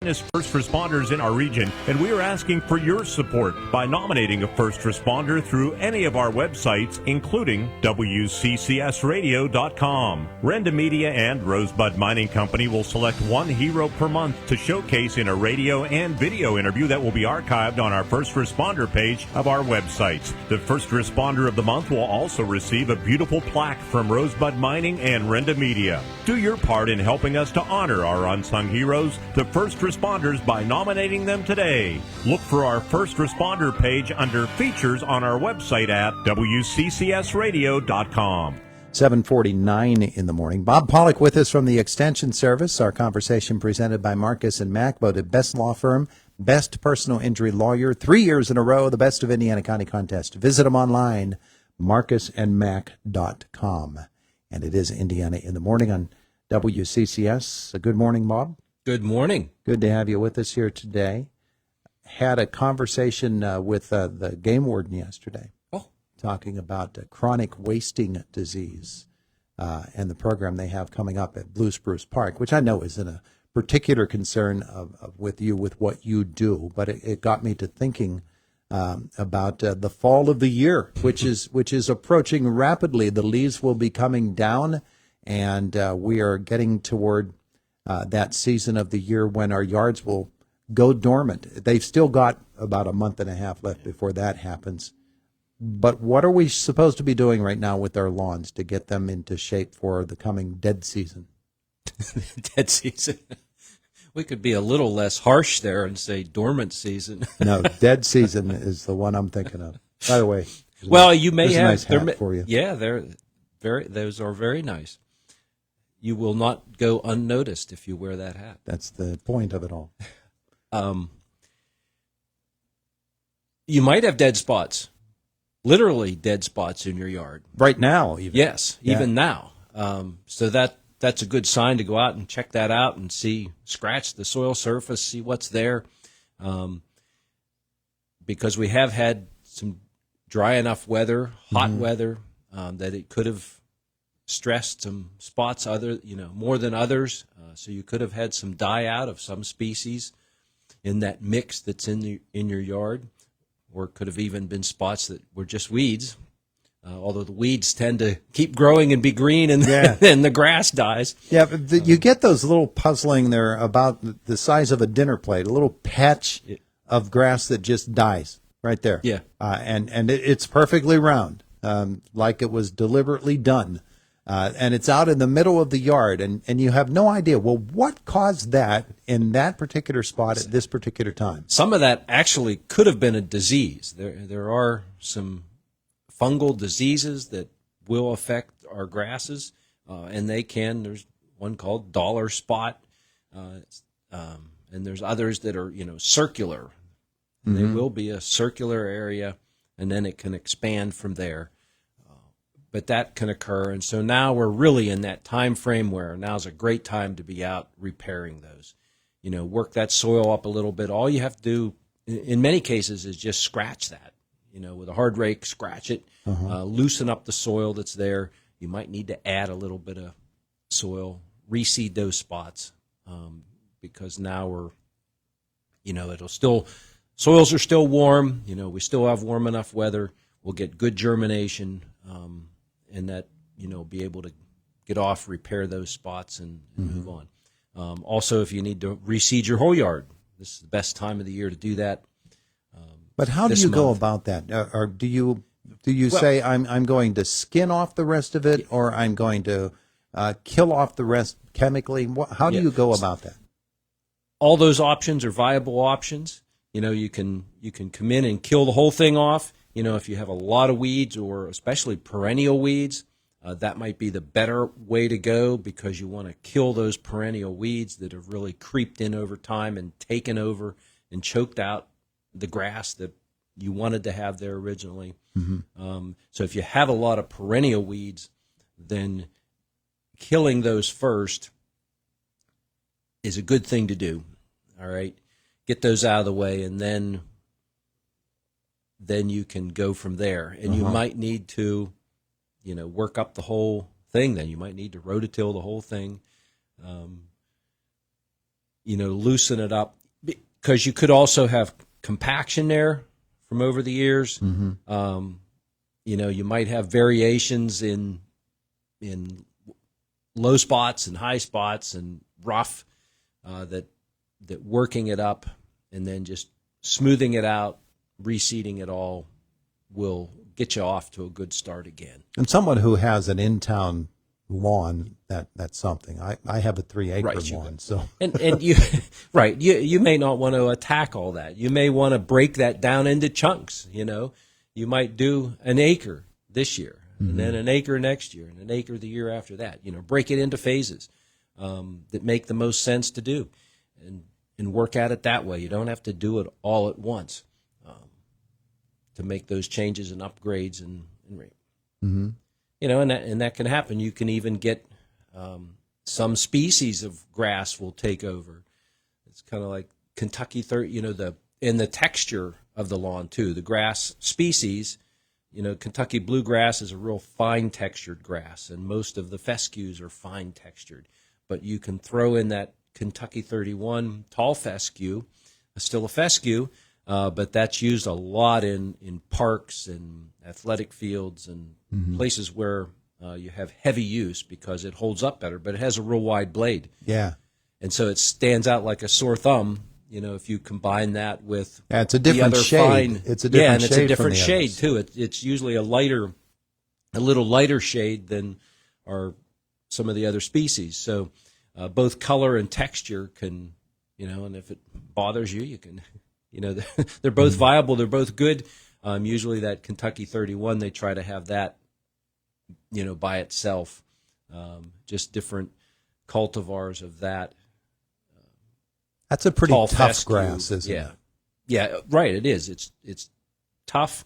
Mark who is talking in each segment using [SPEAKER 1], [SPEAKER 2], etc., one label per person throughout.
[SPEAKER 1] First responders in our region, and we are asking for your support by nominating a first responder through any of our websites, including WCCSradio.com. Renda Media and Rosebud Mining Company will select one hero per month to showcase in a radio and video interview that will be archived on our first responder page of our websites. The first responder of the month will also receive a beautiful plaque from Rosebud Mining and Renda Media. Do your part in helping us to honor our unsung heroes, the first responders, by nominating them today. Look for our first responder page under features on our website at WCCSradio.com.
[SPEAKER 2] 7:49 in the morning. Bob Pollock with us from the Extension Service. Our conversation presented by Marcus and Mack, voted best law firm, best personal injury lawyer, 3 years in a row, the Best of Indiana County contest. Visit them online, marcusandmack.com. And it is Indiana in the Morning on WCCS. Good morning, Bob.
[SPEAKER 3] Good morning.
[SPEAKER 2] Good to have you with us here today. Had a conversation with the game warden yesterday, talking about chronic wasting disease and the program they have coming up at Blue Spruce Park, which I know isn't a particular concern with you with what you do, but it got me to thinking about the fall of the year, which is approaching rapidly. The leaves will be coming down, and we are getting toward that season of the year when our yards will go dormant. They've still got about a month and a half left before that happens. But what are we supposed to be doing right now with our lawns to get them into shape for the coming dead season?
[SPEAKER 3] Dead season. We could be a little less harsh there and say dormant season.
[SPEAKER 2] No, dead season is the one I'm thinking of. By the way,
[SPEAKER 3] well, you may have
[SPEAKER 2] a nice hat for you.
[SPEAKER 3] Yeah, those are very nice. You will not go unnoticed if you wear that hat.
[SPEAKER 2] That's the point of it all.
[SPEAKER 3] You might have dead spots, literally dead spots in your yard.
[SPEAKER 2] Right now, even.
[SPEAKER 3] Yes, even now. So that's a good sign to go out and check that out and scratch the soil surface, see what's there. Because we have had some dry enough weather, hot weather, that it could have stressed some spots more than others, so you could have had some die out of some species in that mix that's in your yard, or it could have even been spots that were just weeds, although the weeds tend to keep growing and be green, and then the grass dies.
[SPEAKER 2] Yeah, but you get those little puzzling there about the size of a dinner plate, a little patch of grass that just dies right there.
[SPEAKER 3] Yeah,
[SPEAKER 2] and it's perfectly round, like it was deliberately done. And it's out in the middle of the yard, and you have no idea, well, what caused that in that particular spot at this particular time?
[SPEAKER 3] Some of that actually could have been a disease. There are some fungal diseases that will affect our grasses, and there's one called dollar spot, and there's others that are, circular. Mm-hmm. There will be a circular area, and then it can expand from there. But that can occur, and so now we're really in that time frame where now's a great time to be out repairing those. Work that soil up a little bit. All you have to do, in many cases, is just scratch that. With a hard rake, scratch it, loosen up the soil that's there. You might need to add a little bit of soil, reseed those spots, because now we're, soils are still warm. We still have warm enough weather. We'll get good germination. And that, be able to get off, repair those spots, and move on. Also, if you need to reseed your whole yard, this is the best time of the year to do that.
[SPEAKER 2] But how do you go about that? Or do you say I'm going to skin off the rest of it, or I'm going to kill off the rest chemically? How do you go about that?
[SPEAKER 3] All those options are viable options. You can come in and kill the whole thing off. If you have a lot of weeds, or especially perennial weeds, that might be the better way to go, because you want to kill those perennial weeds that have really creeped in over time and taken over and choked out the grass that you wanted to have there originally. Mm-hmm. So if you have a lot of perennial weeds, then killing those first is a good thing to do. All right, get those out of the way, and then you can go from there. And you might need to, work up the whole, thing, then you might need to rototill the whole thing. loosen it up, because you could also have compaction there from over the years. Mm-hmm. You might have variations in low spots and high spots and rough, that working it up and then just smoothing it out, reseeding it all will get you off to a good start again.
[SPEAKER 2] And someone who has an in-town lawn, that's something. I have a 3-acre lawn, so
[SPEAKER 3] and you right, you may not want to attack all that. You may want to break that down into chunks. You might do an acre this year, mm-hmm. and then an acre next year, and an acre the year after that. Break it into phases that make the most sense to do, and work at it that way. You don't have to do it all at once to make those changes and upgrades and
[SPEAKER 2] mm-hmm.
[SPEAKER 3] And that can happen. You can even get some species of grass will take over. It's kind of like Kentucky in the texture of the lawn too. The grass species, Kentucky bluegrass is a real fine textured grass, and most of the fescues are fine textured. But you can throw in that Kentucky 31 tall fescue, still a fescue, but that's used a lot in parks and athletic fields and mm-hmm. places where you have heavy use, because it holds up better, but it has a real wide blade.
[SPEAKER 2] Yeah.
[SPEAKER 3] And so it stands out like a sore thumb, if you combine that with
[SPEAKER 2] it's a different
[SPEAKER 3] the other
[SPEAKER 2] shade.
[SPEAKER 3] fine.
[SPEAKER 2] It's a different shade.
[SPEAKER 3] It's a different
[SPEAKER 2] from the
[SPEAKER 3] shade
[SPEAKER 2] others.
[SPEAKER 3] too. It's usually a little lighter shade than are some of the other species. So both color and texture can, and if it bothers you, you can, they're both
[SPEAKER 2] mm-hmm.
[SPEAKER 3] viable. They're both good. Usually that Kentucky 31, they try to have that, by itself. Just different cultivars of that.
[SPEAKER 2] That's a pretty
[SPEAKER 3] tall
[SPEAKER 2] tough
[SPEAKER 3] fescue.
[SPEAKER 2] grass, isn't it?
[SPEAKER 3] Yeah, right. It is. It's tough.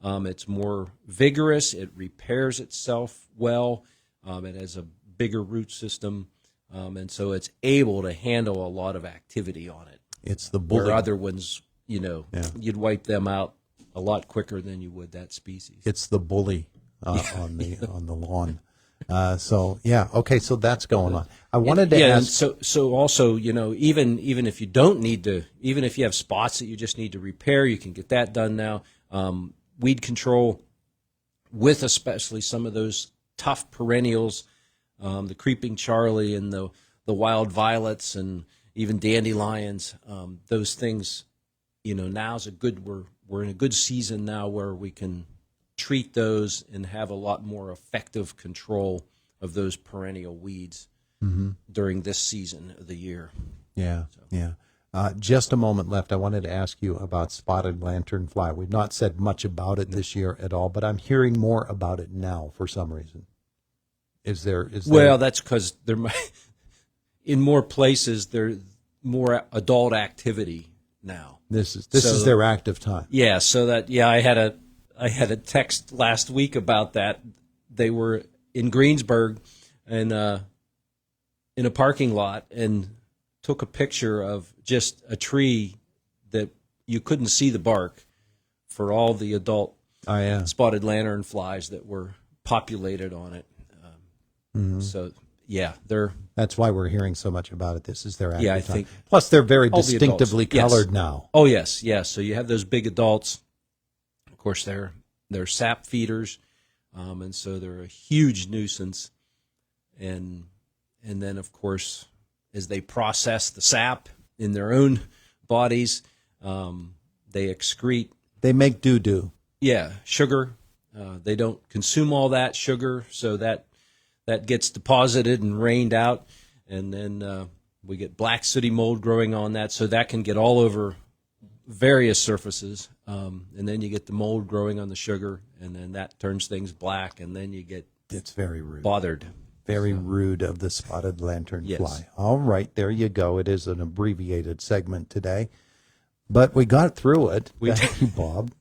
[SPEAKER 3] It's more vigorous. It repairs itself well. It has a bigger root system, and so it's able to handle a lot of activity on it.
[SPEAKER 2] It's the bully.
[SPEAKER 3] Where other ones, you'd wipe them out a lot quicker than you would that species.
[SPEAKER 2] It's the bully on the lawn. So that's going on. I wanted to ask.
[SPEAKER 3] So also, even if you don't need to, even if you have spots that you just need to repair, you can get that done now. Weed control with especially some of those tough perennials, the creeping Charlie and the wild violets and even dandelions. Those things, now's we're in a good season now where we can treat those and have a lot more effective control of those perennial weeds mm-hmm. during this season of the year.
[SPEAKER 2] Yeah. Just a moment left. I wanted to ask you about spotted lanternfly. We've not said much about it this year at all, but I'm hearing more about it now for some reason. Is there?
[SPEAKER 3] Well, that's because in more places there's more adult activity now.
[SPEAKER 2] This is their active time.
[SPEAKER 3] Yeah. So I had a text last week about that. They were in Greensburg and in a parking lot and took a picture of just a tree that you couldn't see the bark for all the adult spotted lanternflies that were populated on it.
[SPEAKER 2] Mm-hmm.
[SPEAKER 3] So
[SPEAKER 2] that's why we're hearing so much about it. This is their active
[SPEAKER 3] I
[SPEAKER 2] time.
[SPEAKER 3] think.
[SPEAKER 2] Plus, they're very distinctively colored now.
[SPEAKER 3] Oh yes. So you have those big adults. Of course, they're sap feeders, and so they're a huge nuisance. And then, of course, as they process the sap in their own bodies, they excrete.
[SPEAKER 2] They make doo-doo.
[SPEAKER 3] Yeah, sugar. They don't consume all that sugar, so that gets deposited and rained out, and then we get black sooty mold growing on that, so that can get all over various surfaces, and then you get the mold growing on the sugar, and then that turns things black, and then you get
[SPEAKER 2] it's very rude.
[SPEAKER 3] Bothered.
[SPEAKER 2] Very rude of the spotted lanternfly.
[SPEAKER 3] Yes.
[SPEAKER 2] All right, there you go. It is an abbreviated segment today, but we got through it. Thank you, Bob.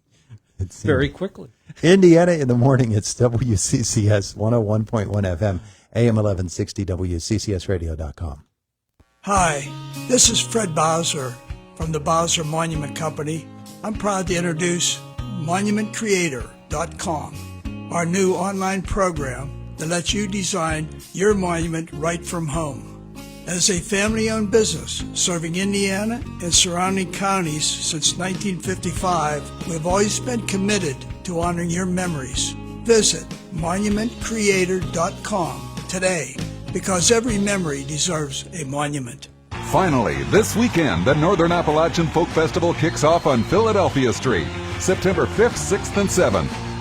[SPEAKER 2] It's
[SPEAKER 3] very quickly.
[SPEAKER 2] Indiana in the morning. It's WCCS 101.1 FM, AM 1160, WCCSradio.com.
[SPEAKER 4] Hi, this is Fred Bowser from the Bowser Monument Company. I'm proud to introduce MonumentCreator.com, our new online program that lets you design your monument right from home. As a family-owned business serving Indiana and surrounding counties since 1955, we've always been committed to honoring your memories. Visit monumentcreator.com today, because every memory deserves a monument.
[SPEAKER 5] Finally, this weekend, the Northern Appalachian Folk Festival kicks off on Philadelphia Street, September 5th, 6th, and 7th.